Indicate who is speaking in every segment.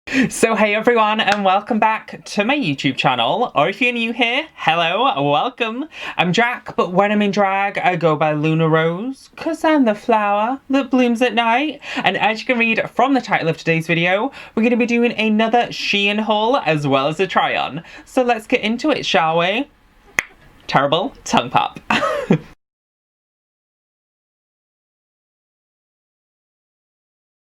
Speaker 1: So hey everyone, and welcome back to my YouTube channel, or if you're new here, hello, welcome. I'm Jack, but when I'm in drag I go by Luna Rose, cause I'm the flower that blooms at night. And as you can read from the title of today's video, we're going to be doing another SHEIN haul as well as a try on. So let's get into it, shall we? Terrible tongue pop.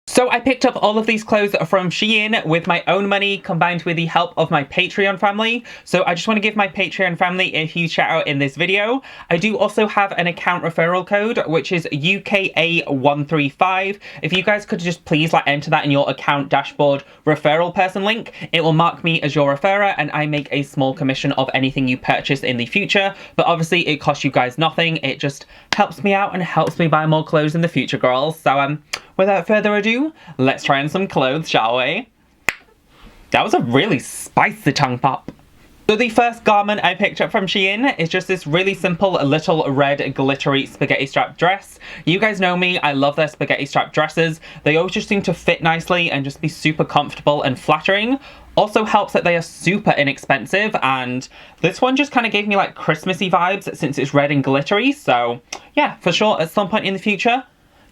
Speaker 1: So I picked up all of these clothes from SHEIN with my own money combined with the help of my Patreon family. So I just want to give my Patreon family a huge shout out in this video. I do also have an account referral code, which is UKA135. If you guys could just please enter that in your account dashboard referral person link, it will mark me as your referrer and I make a small commission of anything you purchase in the future. But obviously it costs you guys nothing. It just helps me out and helps me buy more clothes in the future, girls. So without further ado, let's try on some clothes, shall we? That was a really spicy tongue pop. So the first garment I picked up from SHEIN is just this really simple little red glittery spaghetti strap dress. You guys know me, I love their spaghetti strap dresses. They always just seem to fit nicely and just be super comfortable and flattering. Also helps that they are super inexpensive, and this one just kind of gave me like Christmassy vibes since it's red and glittery. So yeah, for sure at some point in the future,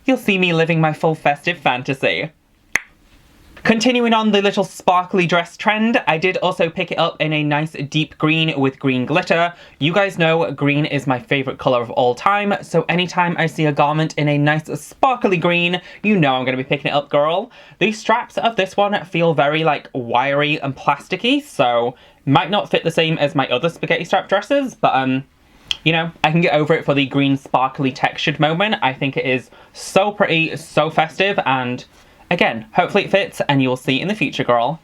Speaker 1: you'll see me living my full festive fantasy. Continuing on the little sparkly dress trend, I did also pick it up in a nice deep green with green glitter. You guys know green is my favorite color of all time, so anytime I see a garment in a nice sparkly green, you know I'm going to be picking it up, girl. The straps of this one feel very like wiry and plasticky, so might not fit the same as my other spaghetti strap dresses, but you know, I can get over it for the green sparkly textured moment. I think it is so pretty, so festive, and again, hopefully it fits and you'll see in the future, girl.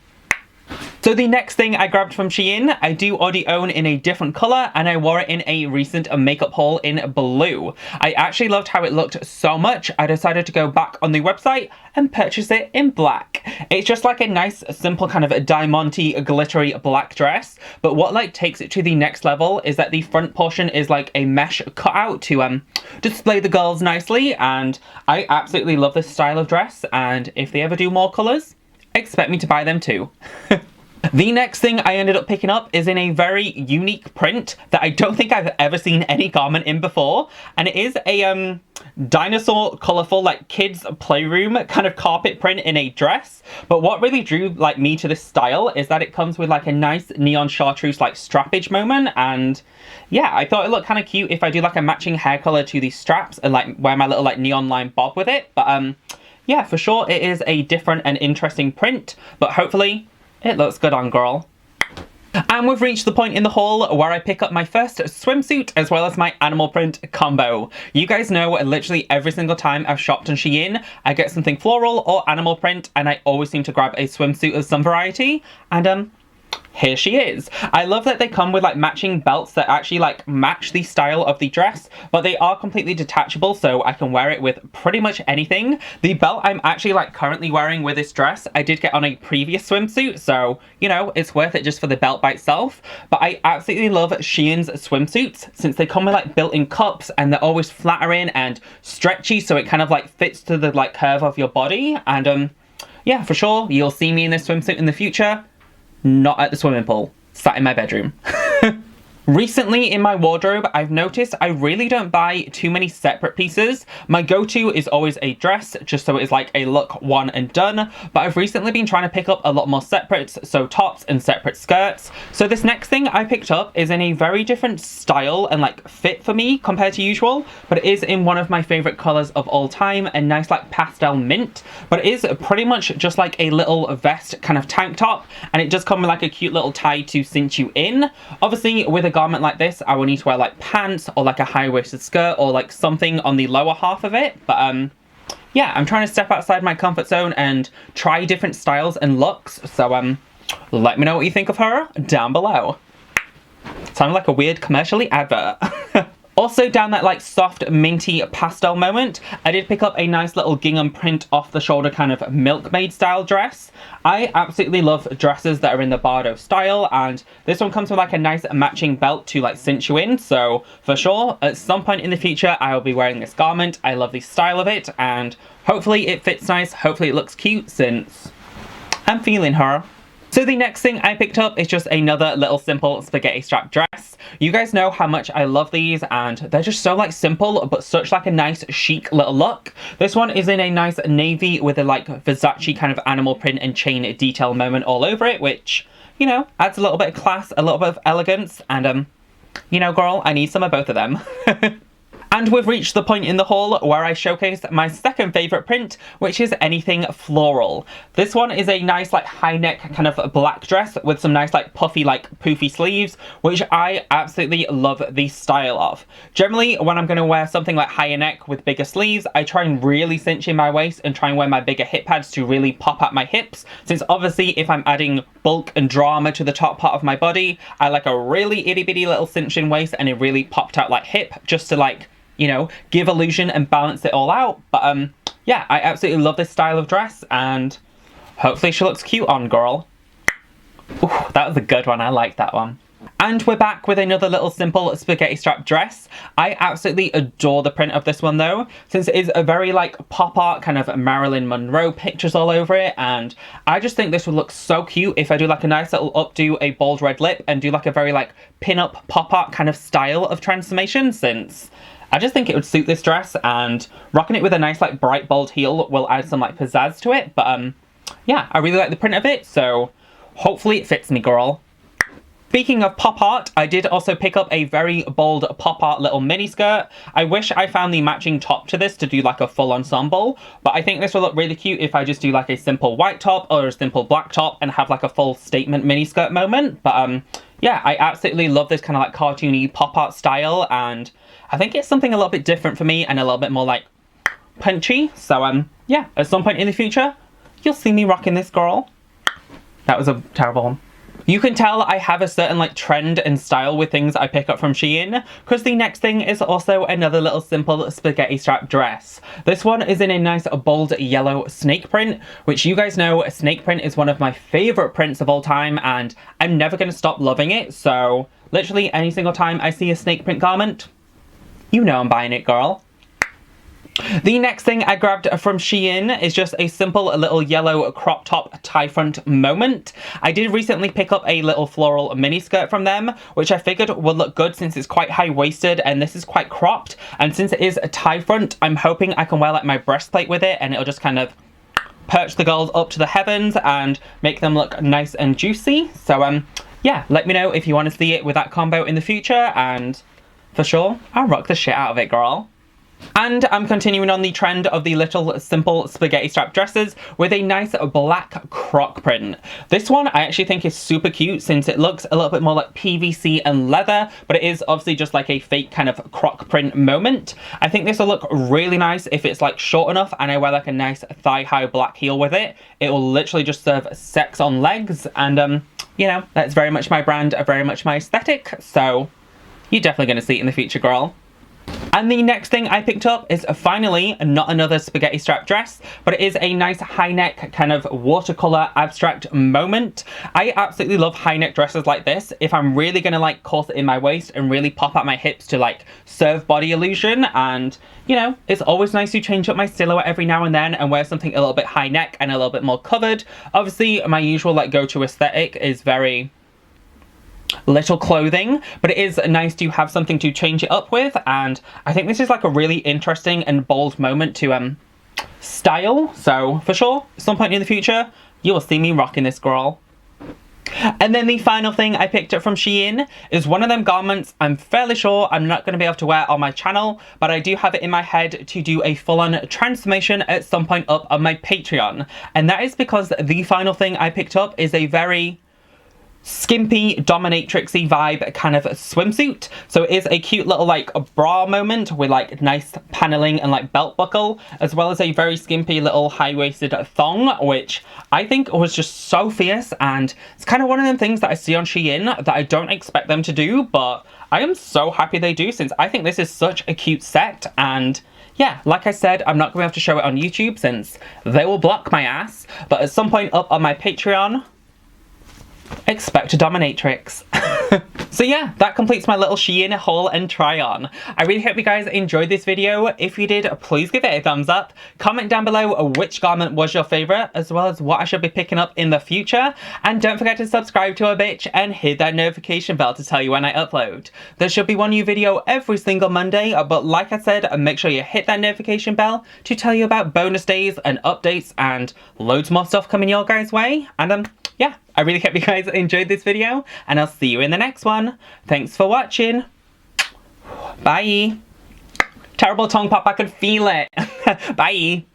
Speaker 1: So the next thing I grabbed from SHEIN, I do already own in a different colour, and I wore it in a recent makeup haul in blue. I actually loved how it looked so much, I decided to go back on the website and purchase it in black. It's just like a nice, simple kind of diamante, glittery black dress, but what takes it to the next level is that the front portion is like a mesh cutout to display the girls nicely, and I absolutely love this style of dress, and if they ever do more colours, expect me to buy them too. The next thing I ended up picking up is in a very unique print that I don't think I've ever seen any garment in before, and it is a dinosaur colourful kids playroom kind of carpet print in a dress. But what really drew me to this style is that it comes with a nice neon chartreuse strappage moment, and yeah, I thought it looked kind of cute if I do a matching hair colour to these straps and wear my little neon line bob with it. But yeah, for sure it is a different and interesting print, but hopefully it looks good on, girl. And we've reached the point in the haul where I pick up my first swimsuit as well as my animal print combo. You guys know literally every single time I've shopped on SHEIN, I get something floral or animal print, and I always seem to grab a swimsuit of some variety, and here she is. I love that they come with matching belts that actually match the style of the dress, but they are completely detachable, so I can wear it with pretty much anything. The belt I'm actually currently wearing with this dress, I did get on a previous swimsuit, so you know, it's worth it just for the belt by itself. But I absolutely love SHEIN's swimsuits since they come with built-in cups, and they're always flattering and stretchy, so it kind of fits to the curve of your body. And yeah, for sure you'll see me in this swimsuit in the future. Not at the swimming pool, sat in my bedroom. Recently in my wardrobe, I've noticed I really don't buy too many separate pieces. My go-to is always a dress, just so it is a look one and done, but I've recently been trying to pick up a lot more separates, so tops and separate skirts. So this next thing I picked up is in a very different style and fit for me compared to usual, but it is in one of my favorite colors of all time, a nice pastel mint, but it is pretty much just a little vest kind of tank top, and it does come with a cute little tie to cinch you in. Obviously with a garment like this, I will need to wear pants or a high-waisted skirt or something on the lower half of it. But yeah, I'm trying to step outside my comfort zone and try different styles and looks. So let me know what you think of her down below. Sounded like a weird commercially advert. Also down that soft minty pastel moment, I did pick up a nice little gingham print off the shoulder kind of milkmaid style dress. I absolutely love dresses that are in the Bardo style, and this one comes with a nice matching belt to cinch you in, so for sure at some point in the future I will be wearing this garment. I love the style of it, and hopefully it fits nice, hopefully it looks cute, since I'm feeling her. So the next thing I picked up is just another little simple spaghetti strap dress. You guys know how much I love these, and they're just so like simple but such like a nice chic little look. This one is in a nice navy with a like Versace kind of animal print and chain detail moment all over it, which, you know, adds a little bit of class, a little bit of elegance, and you know, girl, I need some of both of them. And we've reached the point in the haul where I showcase my second favourite print, which is anything floral. This one is a nice like high neck kind of black dress with some nice like puffy like poofy sleeves, which I absolutely love the style of. Generally, when I'm going to wear something like higher neck with bigger sleeves, I try and really cinch in my waist and try and wear my bigger hip pads to really pop at my hips, since obviously if I'm adding bulk and drama to the top part of my body, I like a really itty bitty little cinch in waist and a really popped out like hip, just to like, you know, give illusion and balance it all out. But yeah, I absolutely love this style of dress, and hopefully she looks cute on, girl. Ooh, that was a good one. I like that one. And we're back with another little simple spaghetti strap dress. I absolutely adore the print of this one though, since it is a very like pop art kind of Marilyn Monroe pictures all over it, and I just think this would look so cute if I do like a nice little updo, a bold red lip, and do like a very like pin-up pop art kind of style of transformation, since I just think it would suit this dress, and rocking it with a nice like bright bold heel will add some like pizzazz to it. But yeah, I really like the print of it, so hopefully it fits me, girl. Speaking of pop art, I did also pick up a very bold pop art little mini skirt. I wish I found the matching top to this to do like a full ensemble, but I think this will look really cute if I just do like a simple white top or a simple black top and have like a full statement mini skirt moment. But yeah, I absolutely love this kind of like cartoony pop art style, and I think it's something a little bit different for me and a little bit more like punchy. So yeah, at some point in the future, you'll see me rocking this, girl. That was a terrible one. You can tell I have a certain like trend and style with things I pick up from SHEIN, because the next thing is also another little simple spaghetti strap dress. This one is in a nice bold yellow snake print, which you guys know snake print is one of my favourite prints of all time, and I'm never going to stop loving it. So literally any single time I see a snake print garment, you know I'm buying it, girl. The next thing I grabbed from SHEIN is just a simple little yellow crop top tie front moment. I did recently pick up a little floral mini skirt from them, which I figured would look good since it's quite high-waisted and this is quite cropped. And since it is a tie front, I'm hoping I can wear like my breastplate with it and it'll just kind of perch the girls up to the heavens and make them look nice and juicy. So yeah, let me know if you want to see it with that combo in the future, and for sure, I'll rock the shit out of it, girl. And I'm continuing on the trend of the little simple spaghetti strap dresses with a nice black croc print. This one I actually think is super cute since it looks a little bit more like PVC and leather, but it is obviously just like a fake kind of croc print moment. I think this will look really nice if it's like short enough and I wear like a nice thigh-high black heel with it. It will literally just serve sex on legs, and you know, that's very much my brand, very much my aesthetic, so you're definitely going to see it in the future, girl. And the next thing I picked up is finally not another spaghetti strap dress, but it is a nice high neck kind of watercolor abstract moment. I absolutely love high neck dresses like this if I'm really gonna like corset in my waist and really pop out my hips to like serve body illusion. And you know, it's always nice to change up my silhouette every now and then and wear something a little bit high neck and a little bit more covered. Obviously my usual like go-to aesthetic is very little clothing, but it is nice to have something to change it up with, and I think this is like a really interesting and bold moment to style. So for sure, at some point in the future, you will see me rocking this, girl. And then the final thing I picked up from SHEIN is one of them garments I'm fairly sure I'm not going to be able to wear on my channel, but I do have it in my head to do a full-on transformation at some point up on my Patreon, and that is because the final thing I picked up is a very skimpy dominatrixy vibe kind of swimsuit. So it is a cute little like a bra moment with like nice paneling and like belt buckle, as well as a very skimpy little high-waisted thong, which I think was just so fierce. And it's kind of one of them things that I see on SHEIN that I don't expect them to do, but I am so happy they do, since I think this is such a cute set. And yeah, like I said, I'm not going to be able to show it on YouTube since they will block my ass, but at some point up on my Patreon, expect a dominatrix. So yeah, that completes my little SHEIN haul and try on. I really hope you guys enjoyed this video. If you did, please give it a thumbs up. Comment down below which garment was your favourite, as well as what I should be picking up in the future. And don't forget to subscribe to our bitch and hit that notification bell to tell you when I upload. There should be one new video every single Monday, but like I said, make sure you hit that notification bell to tell you about bonus days and updates and loads more stuff coming your guys' way. And yeah, I really hope you guys enjoyed this video, and I'll see you in the next one. Thanks for watching. Bye. Terrible tongue pop, I could feel it. Bye.